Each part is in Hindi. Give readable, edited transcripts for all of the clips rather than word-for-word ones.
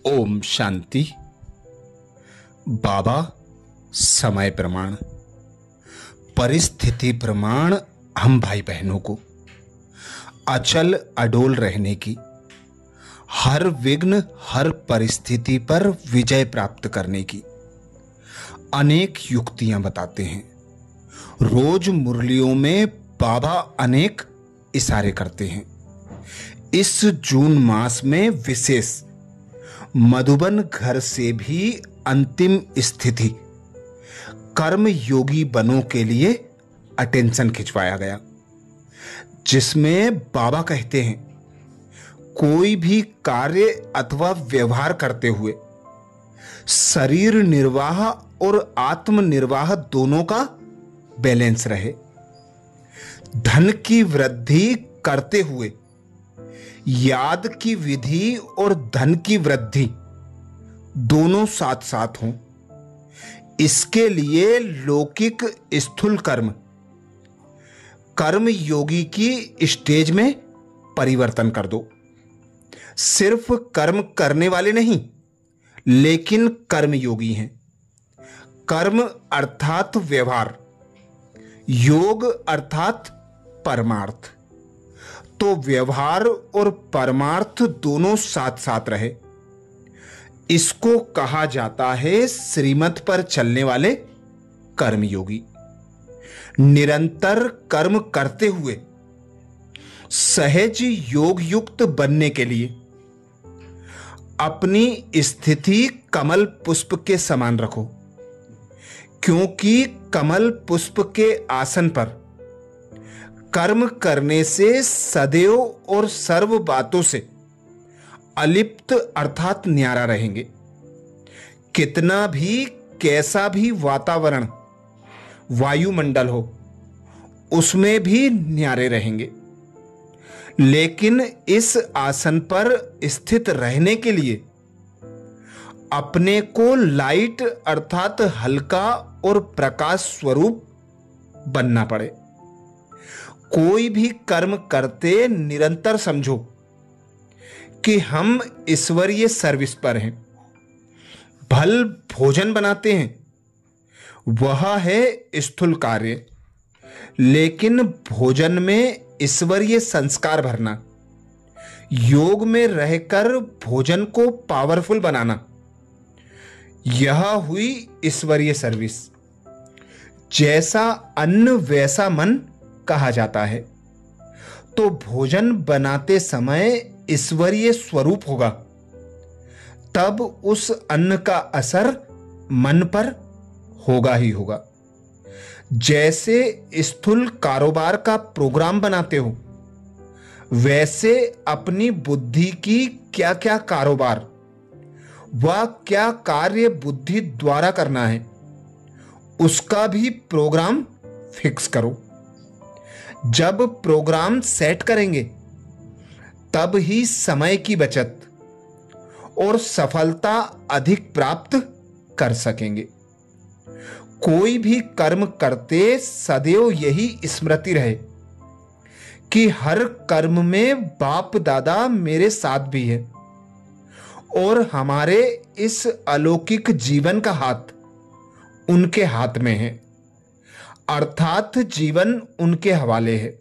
ओम शांति। बाबा समय प्रमाण, परिस्थिति प्रमाण हम भाई बहनों को अचल अडोल रहने की, हर विघ्न हर परिस्थिति पर विजय प्राप्त करने की अनेक युक्तियां बताते हैं। रोज मुरलियों में बाबा अनेक इशारे करते हैं। इस जून मास में विशेष मधुबन घर से भी अंतिम स्थिति कर्म योगी बनों के लिए अटेंशन खिंचवाया गया, जिसमें बाबा कहते हैं कोई भी कार्य अथवा व्यवहार करते हुए शरीर निर्वाह और आत्म निर्वाह दोनों का बैलेंस रहे। धन की वृद्धि करते हुए याद की विधि और धन की वृद्धि दोनों साथ साथ हों। इसके लिए लौकिक स्थूल कर्म योगी की स्टेज में परिवर्तन कर दो। सिर्फ कर्म करने वाले नहीं, लेकिन कर्म योगी हैं। कर्म अर्थात व्यवहार, योग अर्थात परमार्थ। तो व्यवहार और परमार्थ दोनों साथ साथ रहे। इसको कहा जाता है श्रीमत पर चलने वाले कर्मयोगी। निरंतर कर्म करते हुए सहज योग युक्त बनने के लिए अपनी स्थिति कमल पुष्प के समान रखो, क्योंकि कमल पुष्प के आसन पर कर्म करने से सदैव और सर्व बातों से अलिप्त अर्थात न्यारा रहेंगे। कितना भी कैसा भी वातावरण वायुमंडल हो, उसमें भी न्यारे रहेंगे। लेकिन इस आसन पर स्थित रहने के लिए अपने को लाइट अर्थात हल्का और प्रकाश स्वरूप बनना पड़े। कोई भी कर्म करते निरंतर समझो कि हम ईश्वरीय सर्विस पर हैं। भल भोजन बनाते हैं, वह है स्थूल कार्य, लेकिन भोजन में ईश्वरीय संस्कार भरना, योग में रहकर भोजन को पावरफुल बनाना, यह हुई ईश्वरीय सर्विस। जैसा अन्न वैसा मन कहा जाता है। तो भोजन बनाते समय ईश्वरीय स्वरूप होगा, तब उस अन्न का असर मन पर होगा ही होगा। जैसे स्थूल कारोबार का प्रोग्राम बनाते हो, वैसे अपनी बुद्धि की क्या क्या कारोबार व क्या कार्य बुद्धि द्वारा करना है, उसका भी प्रोग्राम फिक्स करो। जब प्रोग्राम सेट करेंगे, तब ही समय की बचत और सफलता अधिक प्राप्त कर सकेंगे। कोई भी कर्म करते सदैव यही स्मृति रहे कि हर कर्म में बाप दादा मेरे साथ भी है और हमारे इस अलौकिक जीवन का हाथ उनके हाथ में है, अर्थात जीवन उनके हवाले है।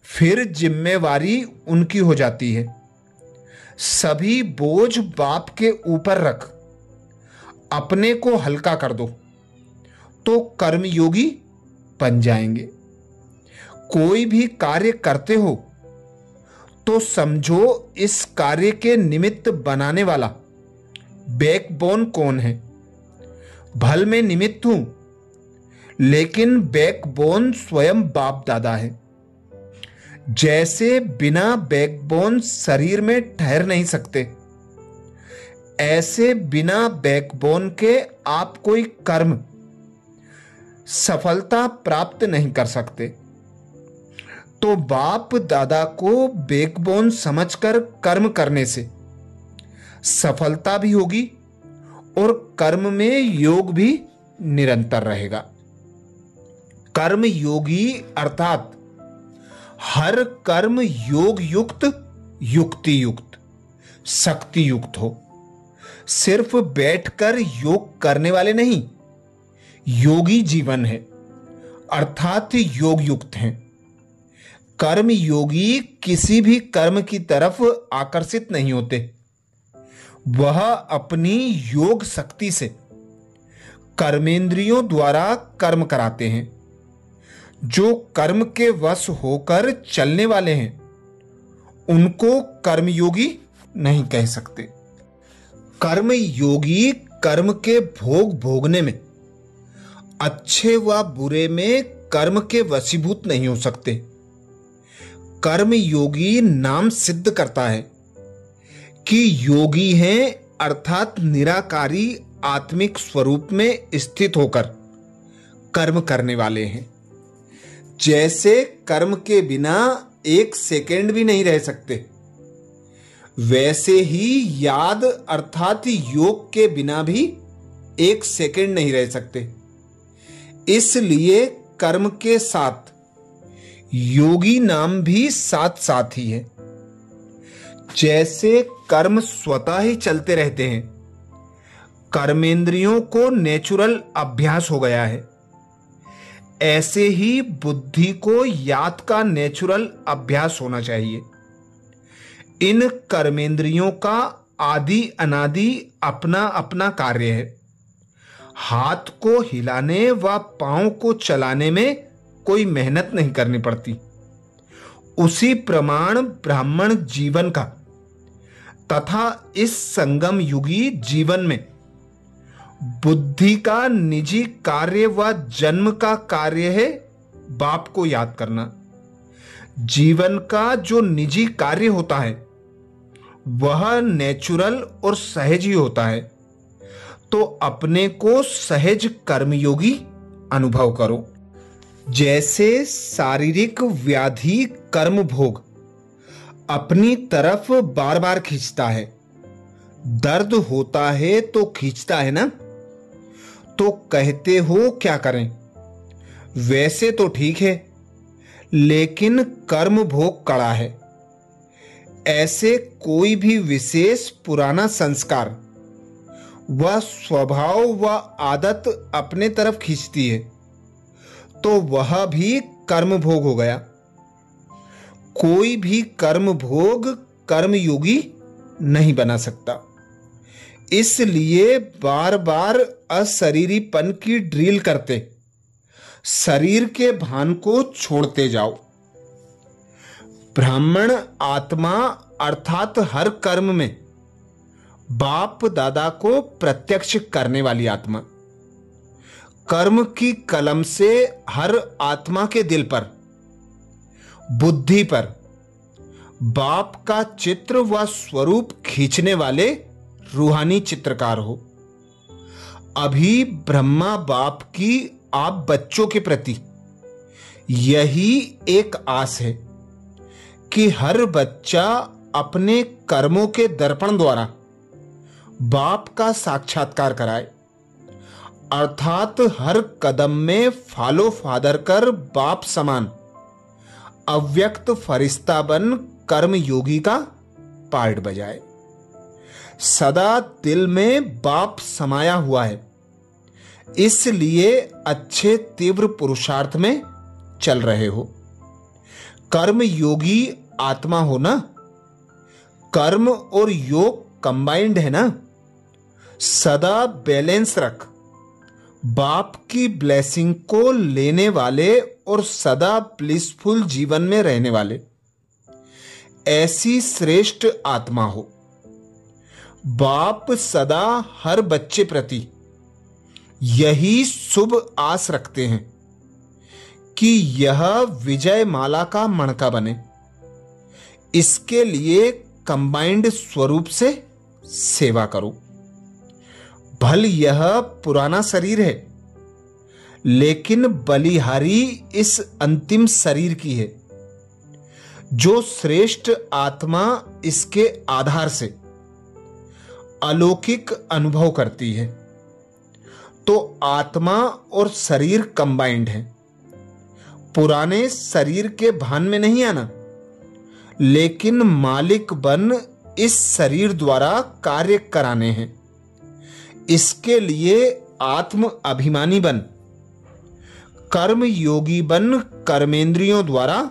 फिर जिम्मेवारी उनकी हो जाती है। सभी बोझ बाप के ऊपर रख अपने को हल्का कर दो, तो कर्मयोगी बन जाएंगे। कोई भी कार्य करते हो तो समझो इस कार्य के निमित्त बनाने वाला बैकबोन कौन है। भल में निमित्त हूं, लेकिन बैकबोन स्वयं बाप दादा है। जैसे बिना बैकबोन शरीर में ठहर नहीं सकते, ऐसे बिना बैकबोन के आप कोई कर्म सफलता प्राप्त नहीं कर सकते। तो बाप दादा को बैकबोन समझकर कर्म करने से सफलता भी होगी और कर्म में योग भी निरंतर रहेगा। कर्म योगी अर्थात हर कर्म योग युक्त, युक्ति युक्त, शक्ति युक्त हो। सिर्फ बैठकर योग करने वाले नहीं, योगी जीवन है, अर्थात योग युक्त हैं। कर्म योगी किसी भी कर्म की तरफ आकर्षित नहीं होते। वह अपनी योग शक्ति से कर्मेंद्रियों द्वारा कर्म कराते हैं। जो कर्म के वश होकर चलने वाले हैं उनको कर्मयोगी नहीं कह सकते। कर्म योगी कर्म के भोग भोगने में, अच्छे व बुरे में कर्म के वशीभूत नहीं हो सकते। कर्म योगी नाम सिद्ध करता है कि योगी हैं, अर्थात निराकारी आत्मिक स्वरूप में स्थित होकर कर्म करने वाले हैं। जैसे कर्म के बिना एक सेकेंड भी नहीं रह सकते, वैसे ही याद अर्थात योग के बिना भी एक सेकेंड नहीं रह सकते। इसलिए कर्म के साथ योगी नाम भी साथ साथ ही है। जैसे कर्म स्वतः ही चलते रहते हैं, कर्मेंद्रियों को नेचुरल अभ्यास हो गया है, ऐसे ही बुद्धि को याद का नेचुरल अभ्यास होना चाहिए। इन कर्मेंद्रियों का आदि अनादि अपना अपना कार्य है। हाथ को हिलाने व पांव को चलाने में कोई मेहनत नहीं करनी पड़ती। उसी प्रमाण ब्राह्मण जीवन का तथा इस संगम युगी जीवन में बुद्धि का निजी कार्य व जन्म का कार्य है बाप को याद करना। जीवन का जो निजी कार्य होता है वह नेचुरल और सहज ही होता है। तो अपने को सहज कर्मयोगी अनुभव करो। जैसे शारीरिक व्याधि कर्म भोग अपनी तरफ बार बार खींचता है, दर्द होता है तो खींचता है ना, तो कहते हो क्या करें? वैसे तो ठीक है, लेकिन कर्म भोग कड़ा है। ऐसे कोई भी विशेष पुराना संस्कार व स्वभाव व आदत अपने तरफ खींचती है तो वह भी कर्म भोग हो गया। कोई भी कर्म भोग कर्मयोगी नहीं बना सकता। इसलिए बार बार अशरीरीपन की ड्रिल करते शरीर के भान को छोड़ते जाओ। ब्राह्मण आत्मा अर्थात हर कर्म में बाप दादा को प्रत्यक्ष करने वाली आत्मा, कर्म की कलम से हर आत्मा के दिल पर, बुद्धि पर बाप का चित्र व स्वरूप खींचने वाले रूहानी चित्रकार हो। अभी ब्रह्मा बाप की आप बच्चों के प्रति यही एक आस है कि हर बच्चा अपने कर्मों के दर्पण द्वारा बाप का साक्षात्कार कराए, अर्थात हर कदम में फॉलो फादर कर बाप समान अव्यक्त फरिश्ता बन कर्म योगी का पार्ट बजाए। सदा दिल में बाप समाया हुआ है, इसलिए अच्छे तीव्र पुरुषार्थ में चल रहे हो। कर्म योगी आत्मा हो ना, कर्म और योग कंबाइंड है ना। सदा बैलेंस रख, बाप की ब्लेसिंग को लेने वाले और सदा ब्लिसफुल जीवन में रहने वाले, ऐसी श्रेष्ठ आत्मा हो। बाप सदा हर बच्चे प्रति यही शुभ आस रखते हैं कि यह विजय माला का मणका बने। इसके लिए कंबाइंड स्वरूप से सेवा करो। भल यह पुराना शरीर है, लेकिन बलिहारी इस अंतिम शरीर की है। जो श्रेष्ठ आत्मा इसके आधार से अलौकिक अनुभव करती है, तो आत्मा और शरीर कंबाइंड है। पुराने शरीर के भान में नहीं आना, लेकिन मालिक बन इस शरीर द्वारा कार्य कराने हैं। इसके लिए आत्म अभिमानी बन, कर्म योगी बन, कर्मेंद्रियों द्वारा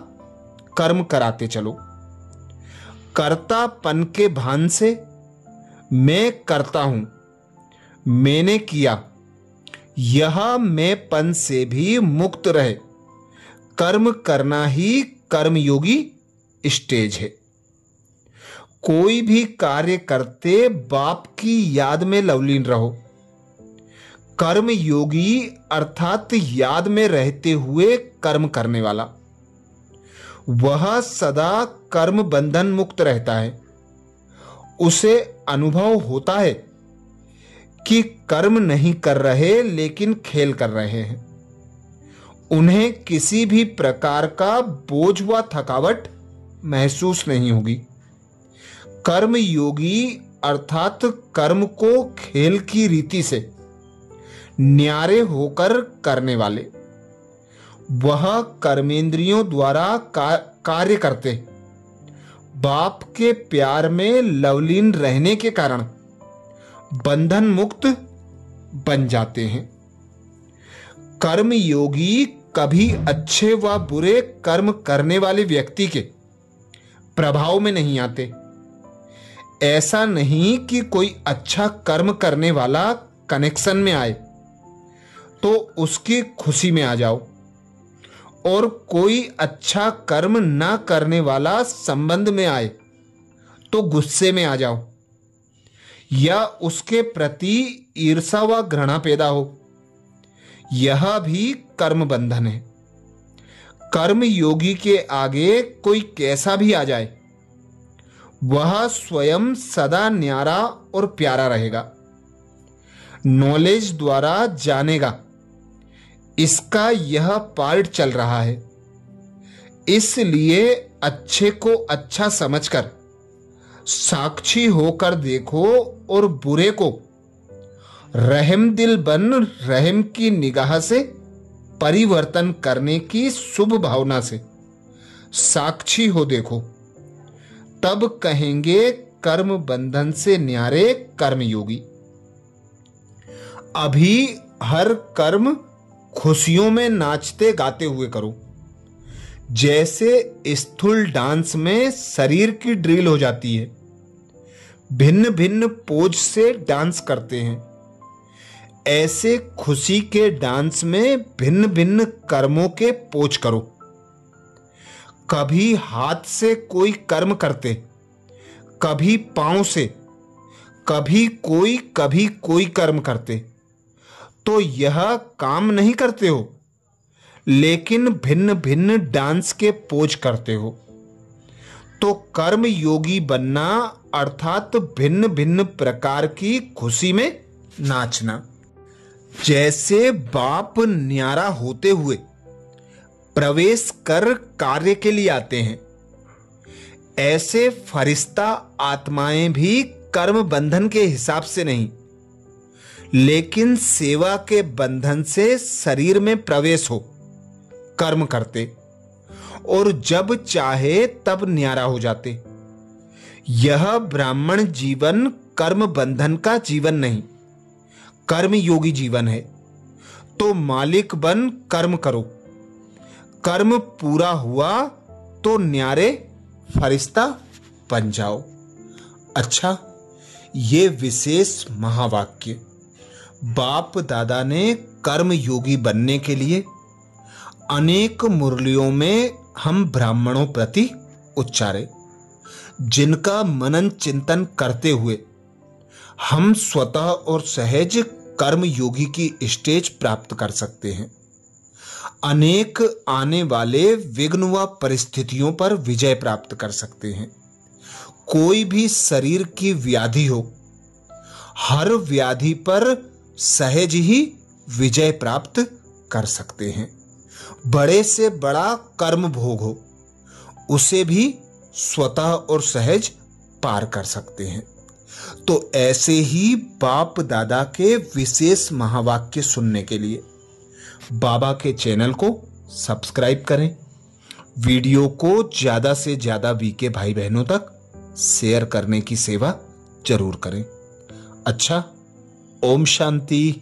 कर्म कराते चलो। कर्तापन के भान से मैं करता हूं, मैंने किया, यह मैंपन से भी मुक्त रहे। कर्म करना ही कर्मयोगी स्टेज है। कोई भी कार्य करते बाप की याद में लवलीन रहो। कर्म योगी अर्थात याद में रहते हुए कर्म करने वाला, वह सदा कर्म बंधन मुक्त रहता है। उसे अनुभव होता है कि कर्म नहीं कर रहे लेकिन खेल कर रहे हैं। उन्हें किसी भी प्रकार का बोझ व थकावट महसूस नहीं होगी। कर्म योगी अर्थात कर्म को खेल की रीति से न्यारे होकर करने वाले, वह कर्मेंद्रियों द्वारा कार्य करते बाप के प्यार में लवलीन रहने के कारण बंधन मुक्त बन जाते हैं। कर्म योगी कभी अच्छे व बुरे कर्म करने वाले व्यक्ति के प्रभाव में नहीं आते। ऐसा नहीं कि कोई अच्छा कर्म करने वाला कनेक्शन में आए तो उसकी खुशी में आ जाओ, और कोई अच्छा कर्म ना करने वाला संबंध में आए तो गुस्से में आ जाओ, या उसके प्रति ईर्षा व घृणा पैदा हो। यह भी कर्म बंधन है। कर्म योगी के आगे कोई कैसा भी आ जाए, वह स्वयं सदा न्यारा और प्यारा रहेगा। नॉलेज द्वारा जानेगा इसका यह पार्ट चल रहा है, इसलिए अच्छे को अच्छा समझकर साक्षी होकर देखो, और बुरे को रहम दिल बन रहम की निगाह से परिवर्तन करने की शुभ भावना से साक्षी हो देखो। तब कहेंगे कर्म बंधन से न्यारे कर्मयोगी। अभी हर कर्म खुशियों में नाचते गाते हुए करो। जैसे स्थूल डांस में शरीर की ड्रिल हो जाती है, भिन्न भिन्न पोज से डांस करते हैं, ऐसे खुशी के डांस में भिन्न भिन्न कर्मों के पोज करो। कभी हाथ से कोई कर्म करते, कभी पांव से, कभी कोई कर्म करते, तो यह काम नहीं करते हो, लेकिन भिन्न भिन्न डांस के पोज करते हो। तो कर्म योगी बनना अर्थात भिन्न भिन्न प्रकार की खुशी में नाचना। जैसे बाप न्यारा होते हुए प्रवेश कर कार्य के लिए आते हैं, ऐसे फरिश्ता आत्माएं भी कर्म बंधन के हिसाब से नहीं, लेकिन सेवा के बंधन से शरीर में प्रवेश हो कर्म करते, और जब चाहे तब न्यारा हो जाते। यह ब्राह्मण जीवन कर्म बंधन का जीवन नहीं, कर्म योगी जीवन है। तो मालिक बन कर्म करो, कर्म पूरा हुआ तो न्यारे फरिश्ता बन जाओ। अच्छा, ये विशेष महावाक्य बाप दादा ने कर्म योगी बनने के लिए अनेक मुरलियों में हम ब्राह्मणों प्रति उच्चारे, जिनका मनन चिंतन करते हुए हम स्वतः और सहज कर्म योगी की स्टेज प्राप्त कर सकते हैं। अनेक आने वाले विघ्न व परिस्थितियों पर विजय प्राप्त कर सकते हैं। कोई भी शरीर की व्याधि हो, हर व्याधि पर सहज ही विजय प्राप्त कर सकते हैं। बड़े से बड़ा कर्म भोग हो, उसे भी स्वतः और सहज पार कर सकते हैं। तो ऐसे ही बाप दादा के विशेष महावाक्य सुनने के लिए बाबा के चैनल को सब्सक्राइब करें। वीडियो को ज्यादा से ज्यादा वीके भाई बहनों तक शेयर करने की सेवा जरूर करें। अच्छा, ओम शांति।